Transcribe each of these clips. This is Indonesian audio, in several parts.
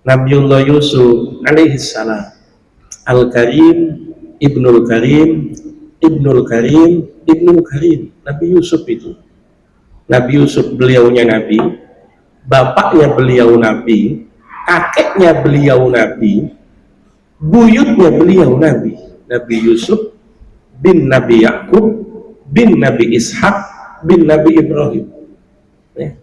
Nabiullah Yusuf alaihi salam, Al-Karim, Ibnul Karim, Ibnul Karim, Ibnul Karim. Nabi Yusuf itu, Nabi Yusuf beliaunya Nabi, bapaknya beliau Nabi, kakeknya beliau Nabi, buyutnya beliau Nabi. Nabi Yusuf bin Nabi Yakub bin Nabi Ishak bin Nabi Ibrahim. Ya.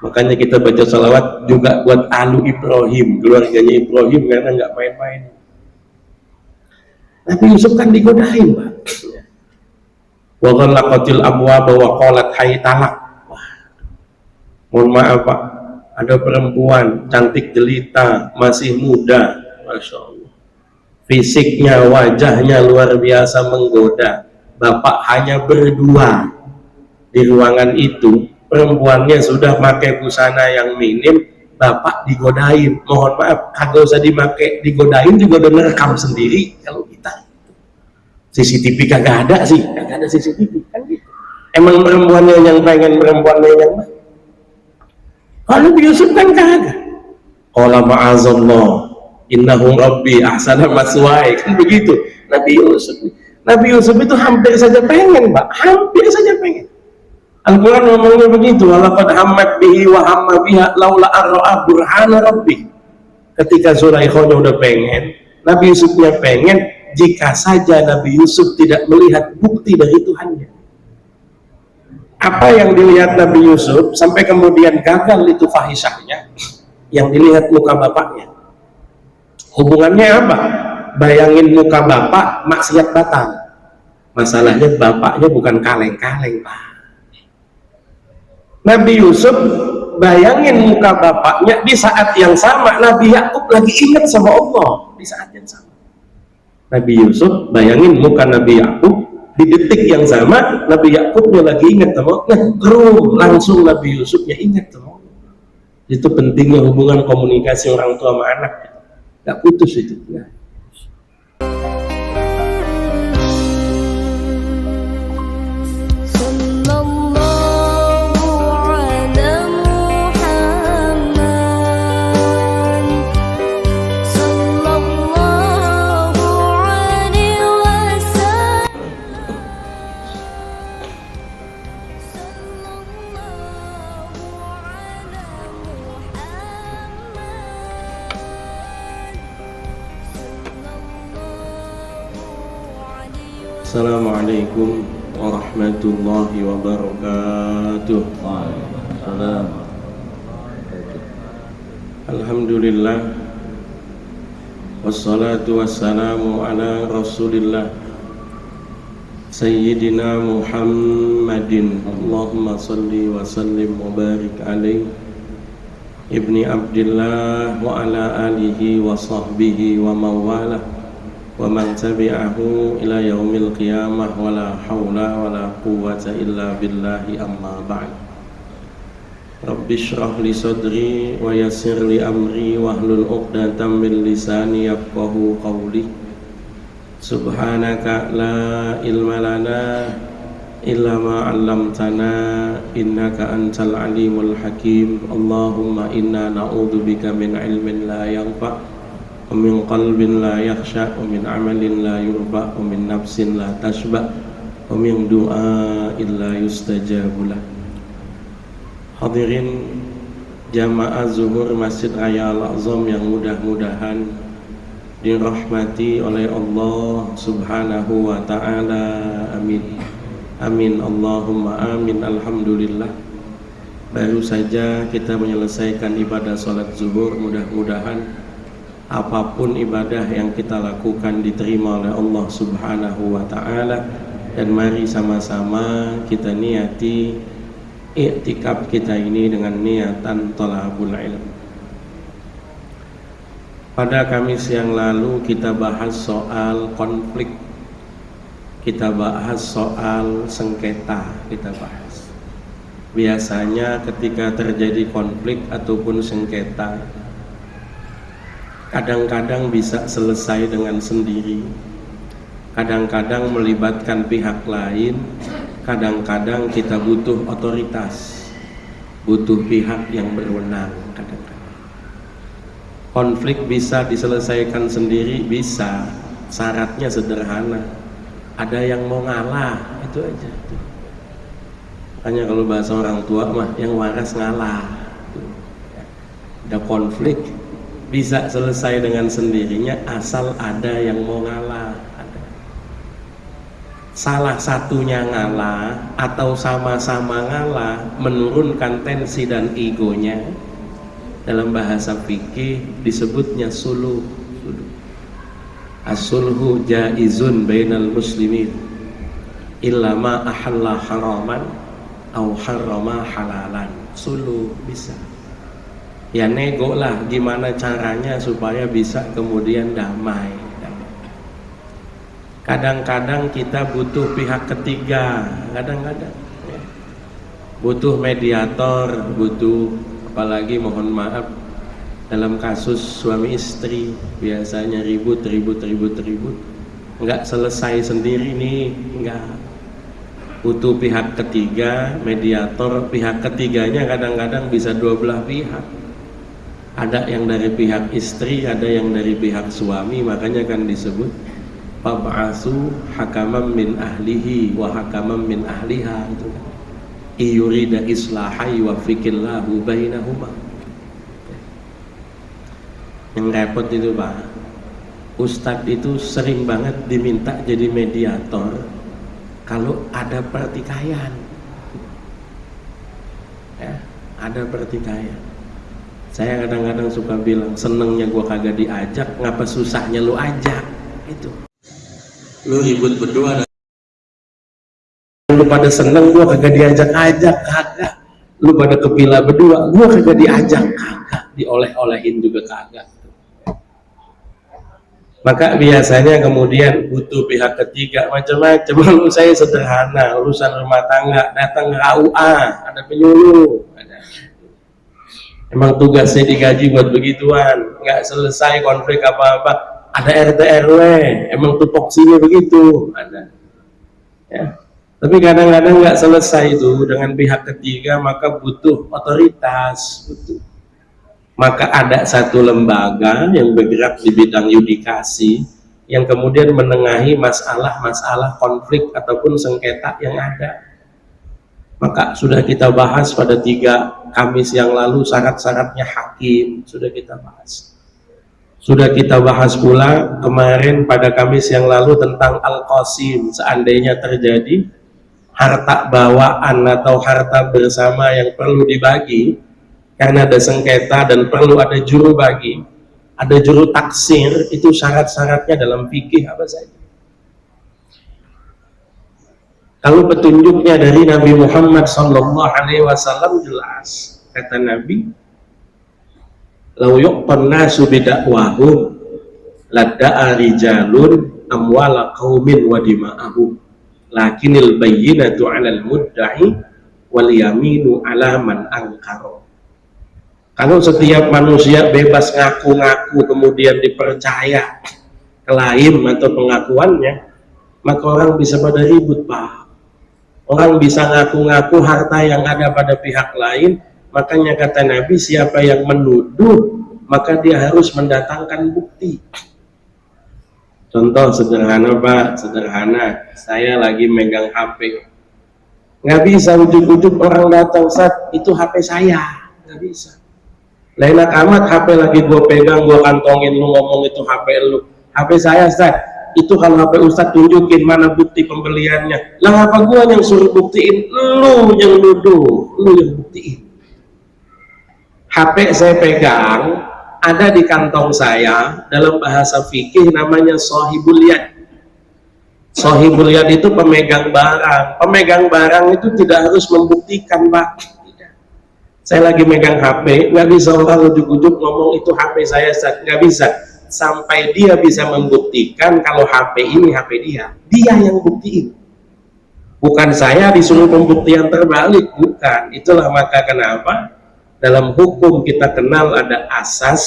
Makanya kita baca salawat juga buat Alu Ibrahim, keluarganya Ibrahim, karena nggak main-main. Nabi Yusuf kan digodain, Pak. Wa ghallaqatil abwaaba wa qalat hayy talak. Mohon maaf, Pak, ada perempuan cantik jelita, masih muda, Masya Allah, fisiknya, wajahnya luar biasa menggoda. Bapak hanya berdua di ruangan itu, perempuannya sudah pakai busana yang minim, bapak digodain. Mohon maaf, kagak usah digodain juga udah nerekam sendiri. Kalau kita CCTV kagak ada sih, kagak ada CCTV kan gitu. Emang perempuannya yang pengen, perempuannya yang mana? Kalau Yusuf kan kagak. Qala ma'azallah innahu rabbi ahsana maswaya, kan begitu. Nabi Yusuf itu hampir saja pengen, Pak, hampir saja pengen. Al-Quran ngomongnya begitu, walaqad hammat bihi wa hamma biha laula arra'a burhana rabbi. Ketika Zulaikha udah pengen, Nabi Yusufnya pengen, jika saja Nabi Yusuf tidak melihat bukti dari Tuhannya. Apa yang dilihat Nabi Yusuf sampai kemudian gagal itu fahisyahnya, yang dilihat muka bapaknya. Hubungannya apa? Bayangin muka bapak, maksiat batal. Masalahnya bapaknya bukan kaleng-kaleng, Pak. Nabi Yusuf bayangin muka bapaknya, di saat yang sama Nabi Yakub lagi ingat sama Allah. Di saat yang sama Nabi Yusuf bayangin muka Nabi Yakub, di detik yang sama Nabi Yakubnya lagi ingat sama Allah, langsung Nabi Yusufnya ingat sama Allah. Itu pentingnya hubungan komunikasi orang tua sama anak, gak putus itu. Nah. Assalamualaikum warahmatullahi wabarakatuh. Alhamdulillah, wassalatu wassalamu ala rasulillah Sayyidina Muhammadin. Allahumma salli wa sallim wa barik alaih ibni Abdillah wa ala alihi wa sahbihi wa mawalah wa man tabi'ahu ila yaumil qiyamah wa la hawla wa la quwwata illa billahi, amma ba'd. Rabbi shrah li sadri wa yassir li amri wahlul 'uqdatam min lisani yafqahu qawli. Subhanaka la ilma lana illa ma 'allamtana innaka antal alimul hakim. Allahumma inna na'udzubika min ilmin la yanfa' wa min qalbin la yakhsha wa min amalin la yurfa wa min nafsin la tashba wa min du'ain la yustajabulah. Hadirin jamaah zuhur Masjid Raya Al-Azam yang mudah-mudahan dirahmati oleh Allah subhanahu wa ta'ala, amin amin Allahumma amin. Alhamdulillah, baru saja kita menyelesaikan ibadah sholat zuhur. Mudah-mudahan apapun ibadah yang kita lakukan diterima oleh Allah subhanahu wa ta'ala. Dan mari sama-sama kita niati i'tikaf kita ini dengan niatan thalabul ilm. Pada Kamis yang lalu kita bahas soal konflik, kita bahas soal sengketa, kita bahas. Biasanya ketika terjadi konflik ataupun sengketa, kadang-kadang bisa selesai dengan sendiri, kadang-kadang melibatkan pihak lain, kadang-kadang kita butuh otoritas, butuh pihak yang berwenang. Kadang-kadang Konflik bisa diselesaikan sendiri, bisa. Syaratnya sederhana, ada yang mau ngalah, itu aja. Makanya kalau bahasa orang tua mah yang waras ngalah. Ada konflik bisa selesai dengan sendirinya asal ada yang mau ngalah. Ada. Salah satunya ngalah atau sama-sama ngalah menurunkan tensi dan egonya. Dalam bahasa fikih disebutnya suluh. As-sulhu jaizun bainal muslimin illa ma ahalla haraman au harrama halalan. Suluh bisa. Ya nego lah gimana caranya supaya bisa kemudian damai. Kadang-kadang kita butuh pihak ketiga, kadang-kadang ya. Butuh mediator, butuh, apalagi mohon maaf dalam kasus suami istri biasanya ribut, nggak selesai sendiri nih, nggak, butuh pihak ketiga, mediator. Pihak ketiganya kadang-kadang bisa dua belah pihak, ada yang dari pihak istri, ada yang dari pihak suami. Makanya kan disebut fab'asu hakaman min ahlihi wa hakaman min ahliha, itu kan iyurida islahai wa fikillahu bainahuma. Yang repot itu Pak, Ustadz itu sering banget diminta jadi mediator kalau ada pertikaian ya, ada pertikaian. Saya kadang-kadang suka bilang, senengnya gua kagak diajak, ngapa susahnya lu ajak. Itu lu ribut berdua dan lu pada seneng, gua kagak diajak-ajak, kagak. Lu pada kepila berdua, gua kagak diajak, kagak. Dioleh-olehin juga kagak. Maka biasanya kemudian butuh pihak ketiga macam-macam. Lalu saya sederhana, urusan rumah tangga, datang ke KUA, ada penyuluh. Emang tugasnya digaji buat begituan, nggak selesai konflik apa-apa, ada RT RW, emang tupoksinya begitu, ada. Ya. Tapi kadang-kadang nggak selesai itu dengan pihak ketiga, maka butuh otoritas, butuh. Maka ada satu lembaga yang bergerak di bidang yudikasi yang kemudian menengahi masalah-masalah konflik ataupun sengketa yang ada. Maka sudah kita bahas pada 3 Kamis yang lalu syarat-syaratnya hakim, sudah kita bahas. Sudah kita bahas pula kemarin pada Kamis yang lalu tentang Al-Qasim, seandainya terjadi harta bawaan atau harta bersama yang perlu dibagi karena ada sengketa dan perlu ada juru bagi, ada juru taksir, itu syarat-syaratnya dalam fikih apa saja. Kalau petunjuknya dari Nabi Muhammad SAW jelas, kata Nabi, "Lau yuqtan nasu bidakwahum ladda'a rijalun amwala qaumin wa dima'ahum lakinil bayyinatu 'alal mudda'i wal yaminu 'ala man ankara." Kalau setiap manusia bebas ngaku-ngaku kemudian dipercaya klaim atau pengakuannya, maka orang bisa pada ribut Pak. Orang bisa ngaku-ngaku harta yang ada pada pihak lain. Makanya kata Nabi, siapa yang menuduh maka dia harus mendatangkan bukti. Contoh sederhana Pak, sederhana, saya lagi megang HP, nggak bisa ujuk-ujuk orang datang, Ustaz itu HP saya, nggak bisa. Lain amat HP lagi gue pegang, gue kantongin, lu ngomong itu HP lu, HP saya Ustaz. Itu kalau HP Ustaz tunjukin mana bukti pembeliannya. Lah apa gua yang suruh buktiin? Lu yang nuduh, lu yang buktiin. HP saya pegang ada di kantong saya, dalam bahasa fikih namanya shahibul yad. Shahibul yad itu pemegang barang. Pemegang barang itu tidak harus membuktikan Pak. Tidak. Saya lagi megang HP, nggak bisa orang ujuk-ujuk ngomong itu HP saya Ustaz, nggak bisa. Sampai dia bisa membuktikan kalau HP ini HP dia yang buktiin, bukan saya disuruh pembuktian terbalik, bukan. Itulah maka kenapa dalam hukum kita kenal ada asas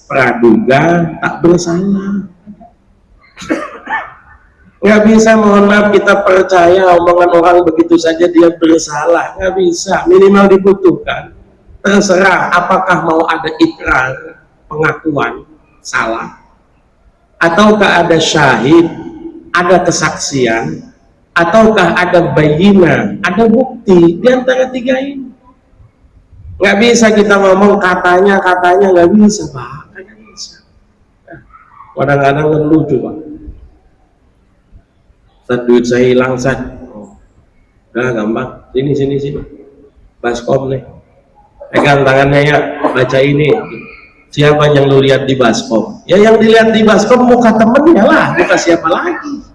praduga tak bersalah. Nggak bisa, mohon maaf, kita percaya omongan orang begitu saja dia bersalah, nggak bisa. Minimal dibutuhkan, terserah apakah mau ada ikrar, pengakuan salah, ataukah ada syahid, ada kesaksian, ataukah ada bayina, ada bukti di antara tiga ini. Nggak bisa kita ngomong katanya nggak bisa Pak, nggak bisa. Kadang-kadang kan lucu Pak, saat duit saya hilang saat, udah gampang, sini, baskom nih, pegang tangannya ya, baca ini, siapa yang lu lihat di baskom? Ya yang dilihat di baskom muka temennya lah, muka siapa lagi?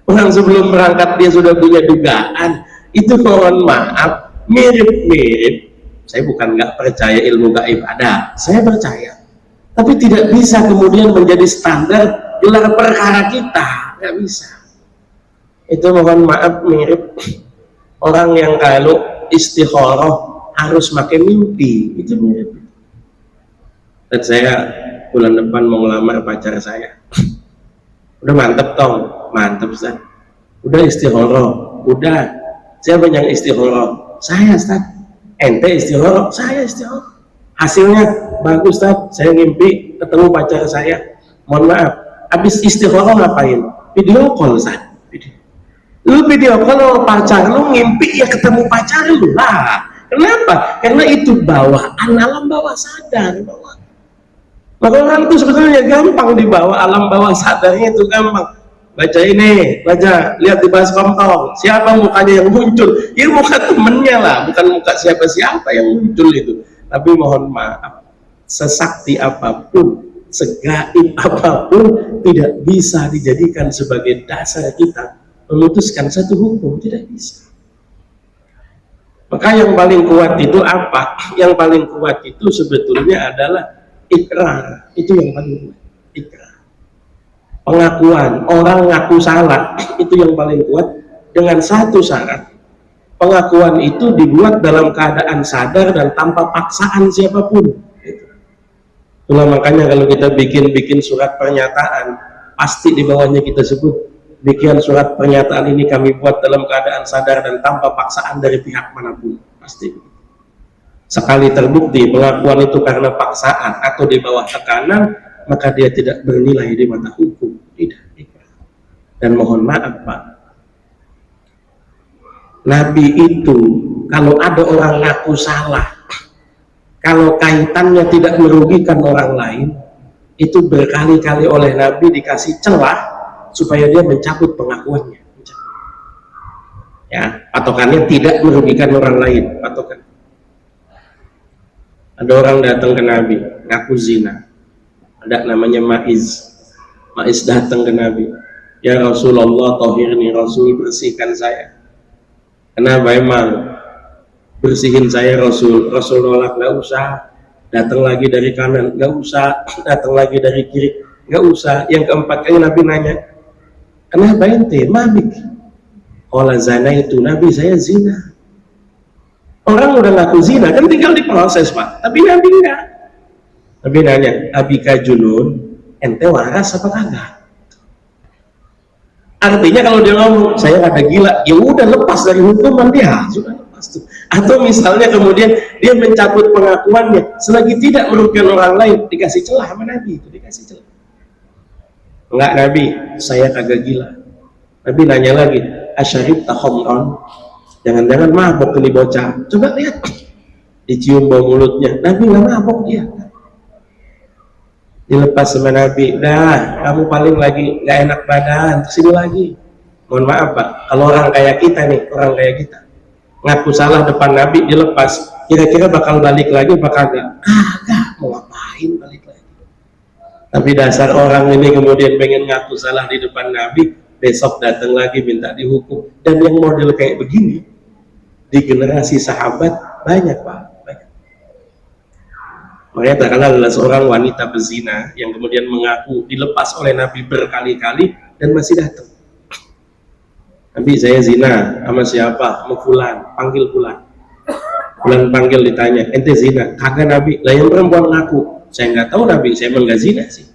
Orang sebelum berangkat dia sudah punya dugaan, itu mohon maaf, mirip-mirip. Saya bukan nggak percaya ilmu gaib ada, saya percaya, tapi tidak bisa kemudian menjadi standar gelar perkara kita, nggak bisa. Itu mohon maaf mirip orang yang kalau istikharah harus pakai mimpi, itu mirip. Dan saya bulan depan mau ngelamar pacar saya, udah mantep tong, mantep Ustaz, udah istikharah, udah. Siapa yang istikharah? Saya Ustaz. Ente istikharah, saya istikharah. Hasilnya bagus Ustaz, saya ngimpi ketemu pacar saya. Mohon maaf, habis istikharah ngapain? Video call Ustaz. Lu video call sama pacar lu, ngimpi ya ketemu pacar lu lah. Kenapa? Karena itu bawaan alam bawah sadar. Maka orang itu sebetulnya gampang dibawa alam bawah sadarnya, itu gampang. Baca ini, baca, lihat di baskom tong, siapa mukanya yang muncul? Ya muka temennya lah, bukan muka siapa-siapa yang muncul itu. Tapi mohon maaf, sesakti apapun, segaib apapun, tidak bisa dijadikan sebagai dasar kita memutuskan satu hukum, tidak bisa. Maka yang paling kuat itu apa? Yang paling kuat itu sebetulnya adalah ikrar, itu yang paling kuat, ikrar. Pengakuan, orang ngaku salah, itu yang paling kuat, dengan satu syarat, pengakuan itu dibuat dalam keadaan sadar dan tanpa paksaan siapapun. Itulah makanya kalau kita bikin surat pernyataan, pasti di bawahnya kita sebut, bikin surat pernyataan ini kami buat dalam keadaan sadar dan tanpa paksaan dari pihak manapun, pasti. Sekali terbukti pengakuan itu karena paksaan atau di bawah tekanan, maka dia tidak bernilai di mata hukum, tidak. Dan mohon maaf Pak, Nabi itu kalau ada orang ngaku salah, kalau kaitannya tidak merugikan orang lain, itu berkali-kali oleh Nabi dikasih celah supaya dia mencabut pengakuannya. Ya, patokannya tidak merugikan orang lain, patokan. Ada orang datang ke Nabi ngaku zina, ada namanya Maiz datang ke Nabi, ya Rasulullah tahirni, Rasul bersihkan saya. Kenapa emang? Bersihin saya Rasul. Rasul nolak, nggak usah. Datang lagi dari kanan, nggak usah. Datang lagi dari kiri, nggak usah. Yang keempat kali Nabi nanya, kenapa ente mabik? Qala zana itu, Nabi saya zina. Orang udah ngaku zina kan tinggal diproses Pak, tapi Nabi enggak. Nabi nanya, abika junun, ente waras apa kagak? Artinya kalau dia ngomong saya ada gila, ya udah lepas dari hukuman dia, sudah lepas tuh. Atau misalnya kemudian dia mencabut pengakuannya selagi tidak merugikan orang lain, dikasih celah sama Nabi, itu dikasih celah. Enggak Nabi, saya kagak gila. Nabi nanya lagi, asyarib takhomron, jangan-jangan mabok ini bocah, coba lihat, dicium bau mulutnya. Nabi nggak mabok dia, dilepas sama Nabi. Dah, kamu paling lagi nggak enak badan, kesini lagi. Mohon maaf Pak, kalau orang kayak kita nih, orang kayak kita ngaku salah depan Nabi, dilepas, kira-kira bakal balik lagi apa kagak? Kagak, mau ngapain balik lagi? Tapi dasar orang ini kemudian pengen ngaku salah di depan Nabi, besok datang lagi minta dihukum. Dan yang model kayak begini di generasi sahabat banyak Pak, banyak. Makanya terkenal adalah seorang wanita berzina yang kemudian mengaku dilepas oleh Nabi berkali-kali dan masih datang. Nabi saya zina sama siapa? Sama fulan, panggil fulan. Fulan panggil, ditanya, ente zina? Kagak Nabi. Lah yang perempuan ngaku, saya nggak tahu Nabi, saya emang nggak zina sih.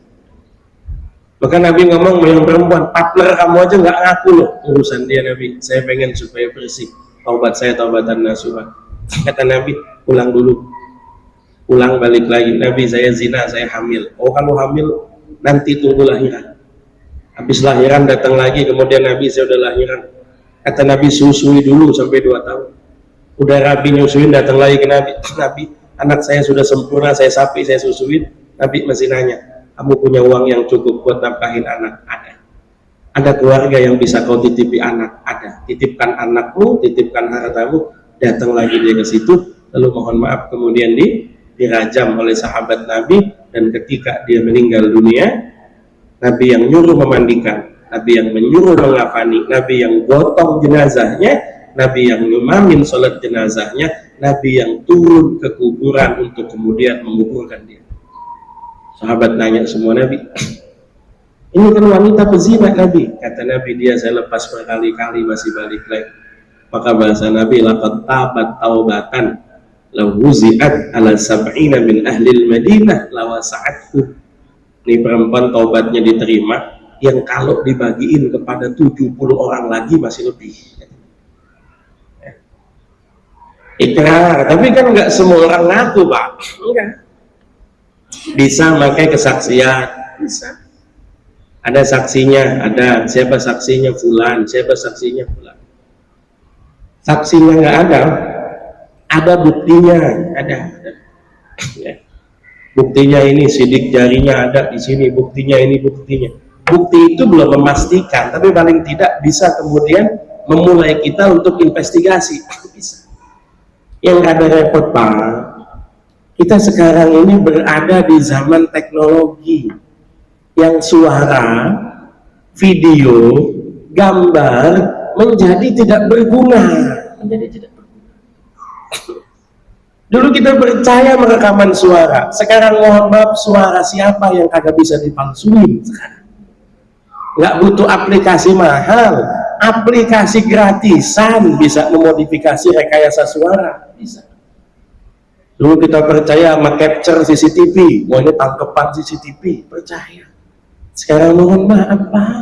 Maka Nabi ngomong, yang perempuan, partner kamu aja nggak ngaku loh, urusan dia Nabi. Saya pengen supaya bersih. Taubat saya taubatan nasuha. Kata Nabi, pulang dulu. pulang balik lagi, Nabi saya zina, saya hamil. Oh kalau hamil nanti tunggu lahiran. Habis lahiran datang lagi, kemudian Nabi saya udah lahiran. Kata Nabi susui dulu sampai 2 tahun. Udah Nabi nyusuin, datang lagi ke Nabi. Nabi, anak saya sudah sempurna, saya sapi, saya susuin. Nabi masih nanya, kamu punya uang yang cukup buat nafkahin anak? Ada. Ada keluarga yang bisa kau titipi anak? Ada. Titipkan anakmu, titipkan hartamu. Datang lagi dia ke situ, lalu mohon maaf kemudian dirajam oleh sahabat Nabi. Dan ketika dia meninggal dunia, Nabi yang nyuruh memandikan, Nabi yang menyuruh mengafani, Nabi yang gotong jenazahnya, Nabi yang ngemamin sholat jenazahnya, Nabi yang turun ke kuburan untuk kemudian menguburkan dia. Sahabat nanya semua, Nabi, ini kan wanita pezina Nabi. Kata Nabi, dia saya lepas berkali-kali masih balik lagi. Maka bahasa Nabi, laqad tabat taubatan law wuzi'at ala sab'ina min ahlil Madinah lawasa'athu. Ini perempuan taubatnya diterima, yang kalau dibagiin kepada 70 orang lagi masih lebih. Ikrar, tapi kan nggak semua orang ngaku, Pak. Enggak. Bisa pakai kesaksian, bisa. Ada saksinya, ada. Siapa saksinya? Fulan. Siapa saksinya? Fulan. Saksinya nggak ada buktinya, ada. Ya. Buktinya ini, sidik jarinya ada di sini, buktinya ini, buktinya. Bukti itu belum memastikan, tapi paling tidak bisa kemudian memulai kita untuk investigasi. Bisa. Yang ada repot, Pak, kita sekarang ini berada di zaman teknologi yang suara, video, gambar menjadi tidak berguna. Dulu kita percaya merekaman suara, sekarang mohon maaf, suara siapa yang kagak bisa dipalsuin sekarang? Nggak butuh aplikasi mahal, aplikasi gratisan bisa memodifikasi rekayasa suara, bisa. Dulu kita percaya sama capture CCTV, mau ini tangkepan CCTV, percaya. Sekarang mohon maaf, Pak,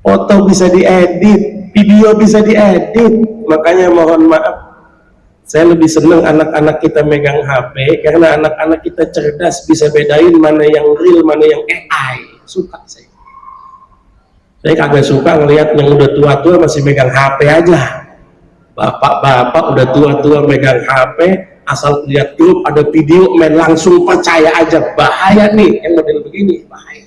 foto bisa diedit, video bisa diedit. Makanya mohon maaf, saya lebih senang anak-anak kita megang HP, karena anak-anak kita cerdas, bisa bedain mana yang real, mana yang AI. Suka saya. Saya kagak suka ngelihat yang udah tua-tua masih megang HP aja. Bapak-bapak udah tua-tua megang HP, asal lihat grup ada video main langsung percaya aja. Bahaya nih yang model begini, bahaya.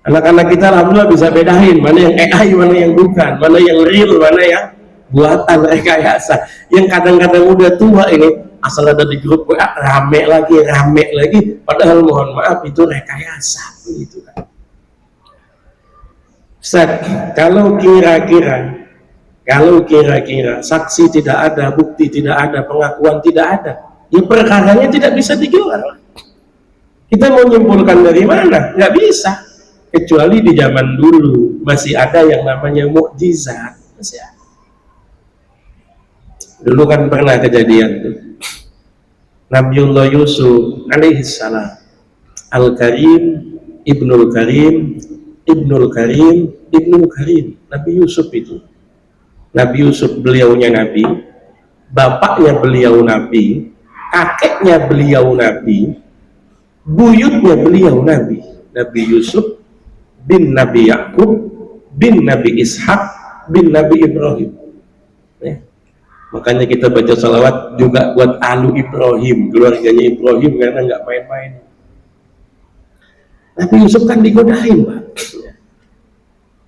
Anak-anak kita alhamdulillah bisa bedain mana yang AI, mana yang bukan, mana yang real, mana yang buatan rekayasa. Yang kadang-kadang udah tua ini asal ada di grup WA rame lagi, padahal mohon maaf itu rekayasa gitu kan. Ustaz, kalau kira-kira saksi tidak ada, bukti tidak ada, pengakuan tidak ada, ya perkaranya tidak bisa digelar. Kita mau nyimpulkan dari mana? Nggak bisa, kecuali di zaman dulu masih ada yang namanya mukjizat. Masih ada. Dulu kan pernah kejadian tuh, Nabiullah Yusuf alaihissalam, Al-Karim, Ibnul Karim, Nabi Yusuf itu. Nabi Yusuf beliaunya Nabi, bapaknya beliau Nabi, kakeknya beliau Nabi, buyutnya beliau Nabi. Nabi Yusuf bin Nabi Yakub bin Nabi Ishak bin Nabi Ibrahim. Makanya kita baca salawat juga buat Alu Ibrahim, keluarganya Ibrahim, karena nggak main-main. Nabi Yusuf kan digodain, Pak.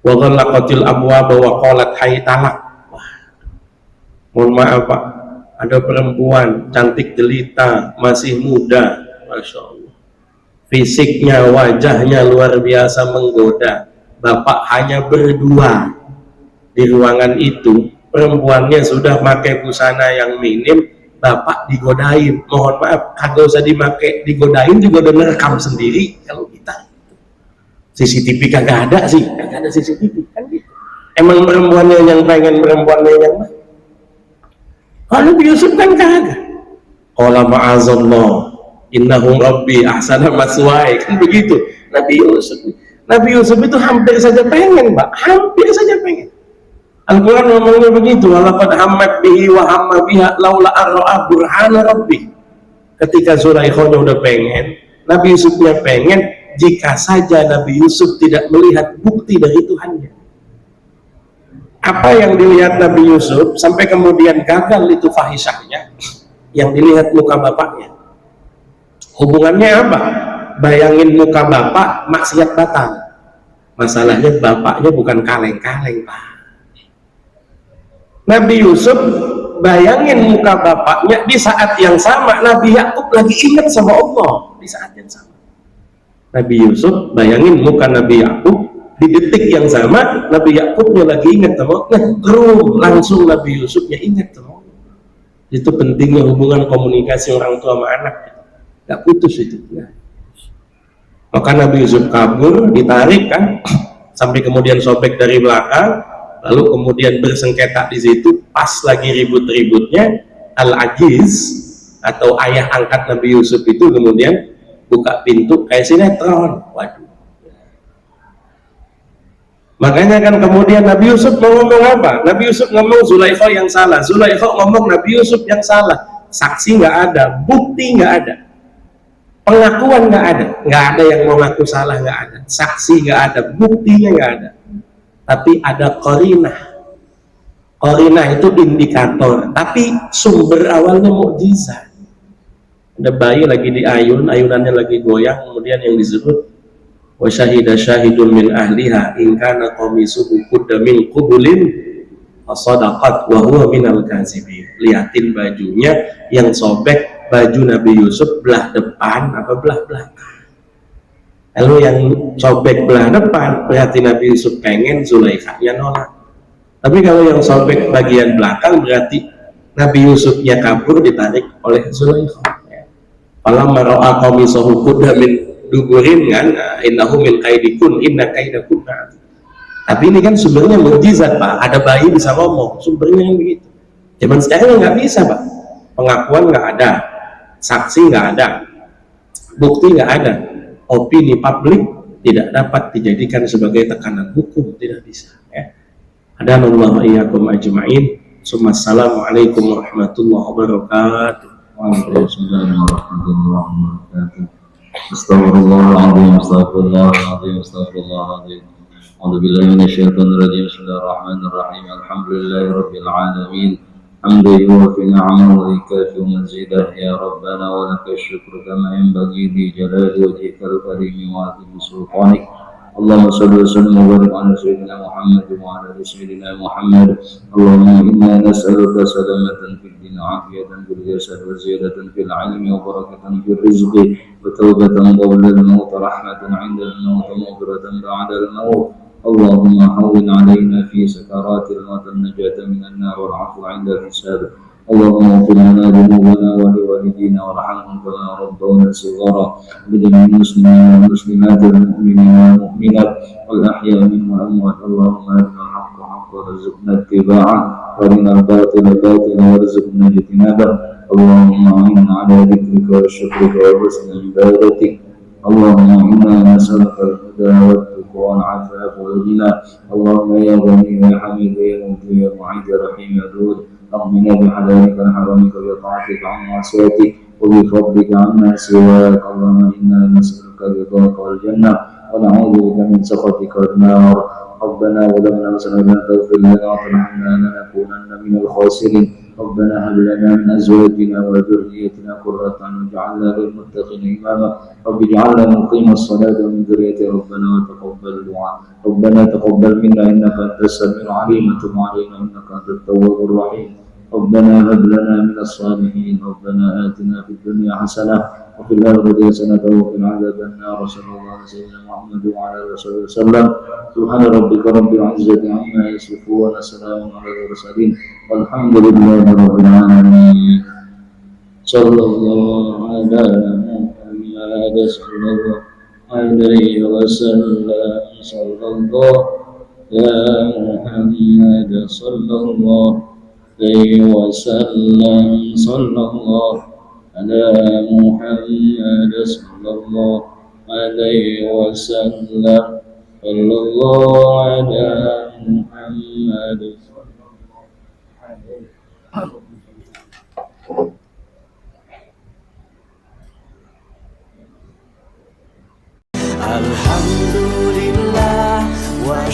Wa ghallaqatil abwaaba wa qalat hayy talak. Mohon maaf, Pak, ada perempuan cantik jelita, masih muda, Masya Allah, fisiknya, wajahnya luar biasa menggoda. Bapak hanya berdua di ruangan itu, perempuannya sudah pakai busana yang minim, bapak digodain. Mohon maaf, kagak usah digodain juga udah merekam sendiri. Kalau kita CCTV kagak ada sih, kagak ada CCTV kan gitu. Emang perempuannya yang pengen, perempuannya yang mana? Kalau Nabi Yusuf kan kagak. Qala ma'azallah innahum rabbi ahsana maswaya, kan begitu. Nabi Yusuf itu hampir saja pengen, Pak, hampir saja pengen. Al-Quran ngomongnya begitu, walaqad hammat bihi wa hamma biha laula arra'a burhana rabbi. ketika Zulaikha udah pengen, Nabi Yusufnya pengen, jika saja Nabi Yusuf tidak melihat bukti dari Tuhannya. Apa yang dilihat Nabi Yusuf sampai kemudian gagal itu fahisyahnya, yang dilihat muka bapaknya. Hubungannya apa? Bayangin muka bapak, maksiat batal. Masalahnya bapaknya bukan kaleng-kaleng, Pak. Nabi Yusuf bayangin muka bapaknya di saat yang sama Nabi Yakub lagi ingat sama Allah di saat yang sama. Nabi Yusuf bayangin muka Nabi Yakub di detik yang sama Nabi Yakubnya lagi ingat sama Allah, langsung Nabi Yusufnya ingat sama Allah. Itu pentingnya hubungan komunikasi orang tua sama anak, nggak putus itu. Maka Nabi Yusuf kabur, ditarik kan, sampai kemudian sobek dari belakang, lalu kemudian bersengketa di situ. Pas lagi ribut-ributnya, Al-Ajiz atau ayah angkat Nabi Yusuf itu kemudian buka pintu kayak sinetron. Waduh. Makanya kan kemudian Nabi Yusuf mau ngomong apa? Nabi Yusuf ngomong Zulaikha yang salah, Zulaikha ngomong Nabi Yusuf yang salah. Saksi nggak ada, bukti nggak ada, pengakuan nggak ada yang mau ngaku salah, nggak ada, saksi nggak ada, buktinya nggak ada, tapi ada qarinah. Qarinah itu indikator, tapi sumber awalnya mukjizat. Ada bayi lagi diayun, ayunannya lagi goyang, kemudian yang disebut wa syahida syahidun min ahliha in kana qamisuhu qudda min qubulin fasadaqat wa huwa minal kazibin. Liatin bajunya yang sobek baju Nabi Yusuf belah depan apa belah belakang. Lalu yang sobek belah depan berarti Nabi Yusuf pengen, Zulaikhanya nolak. Tapi kalau yang sobek bagian belakang berarti Nabi Yusufnya kabur, ditarik oleh Zulaikha. Falamma ra'a qamisahu qudda min duburin kan, innahu min kaidikun inna kaidakun. Tapi ini kan sumbernya mukjizat, Pak. Ada bayi bisa ngomong, sumbernya yang begitu. Zaman sekarang nggak bisa, Pak. Pengakuan nggak ada, saksi nggak ada, bukti nggak ada, opini publik tidak dapat dijadikan sebagai tekanan hukum, tidak bisa. Ya. Hadanallahu wa iyyakum ajma'in. Assalamualaikum warahmatullahi wabarakatuh. Waalaikumsalam warahmatullahi wabarakatuh. Astaghfirullahaladzim, astaghfirullahaladzim, astaghfirullahaladzim. A'udzu billahi minasyaitonir rajim. Bismillahirrahmanirrahim. Alhamdulillahirabbil alamin. Hamdan yuwaffi ni'amahu wa yukafi mazidah. Ya Rabbana wa lakal syukru kama yanbaghi li jalali wajhikal karim wa 'azimi sultanik. Allahumma shalli wa sallim wa barik ala sayyidina Muhammad wa ala ali sayyidina Muhammad. Allahumma inna nas'aluka salamatan fid din, afiyatan fil jasad, wa ziyadatan fil 'ilmi, wa barakatan fil rizqi, wa tawbatan qabla al-maut, rahmatan 'inda al-maut, wa maghfiratan ba'da al-maut. Allahumma hawwin 'alaina fi sakaratil maut an-najata minan nar wal 'afwa 'inda al-hisab. اللهم اغفر لنا ذنوبنا ولوالدينا وارحمهم كما ربونا صغارا ولجميع المسلمين والمسلمات والمؤمنين والمؤمنات والاحياء منهم والاموات. اللهم ارنا الحق حقا وارزقنا اتباعه وارنا الباطل باطلا وارزقنا اجتنابه. اللهم اعنا على ذكرك وشكرك وحسن عبادتك. اللهم انا نسالك الهدى والتقى والعفاف والغنى. اللهم يا غني يا حميد يا مجيد يا معيد يا رحيم يا دود، أغننا بحلالك عن حرامك وبطاعتك عن معصيتك وبفضلك عما سواك. اللهم إنا نسألك رضاك والجنة ونعوذ بك من سخطك والنار. ربنا ظلمنا أنفسنا فاغفر لنا وارحمنا لنكونن من الخاسرين. ربنا هب لنا من أزواجنا وذريتنا قرة أعين واجعلنا للمتقين إماما. رب اجعلنا مقيم الصلاة ومن ذريتنا ربنا وتقبل دعاء. ربنا تقبل منا إنك أنت السميع العليم وتب علينا إنك أنت التواب الرحيم. ربنا هب لنا من الصالحين. ربنا آتنا في الدنيا حسنة وفي الآخرة حسنة وقنا عذاب النار. صلى الله على سيدنا محمد وعلى آله وصحبه وسلم. سبحان ربك رب العزة عما يصفون وسلام على المرسلين والحمد لله رب العالمين. صلى الله على محمد صلى الله عليه وسلم. صلى الله يا محمد صلى الله عليه وسلم. صلى الله على محمد صلى الله عليه وسلم. صلى الله على محمد.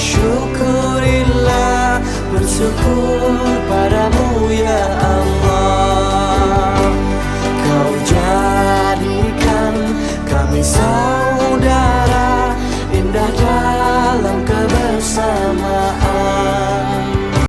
syukurillah, bersyukur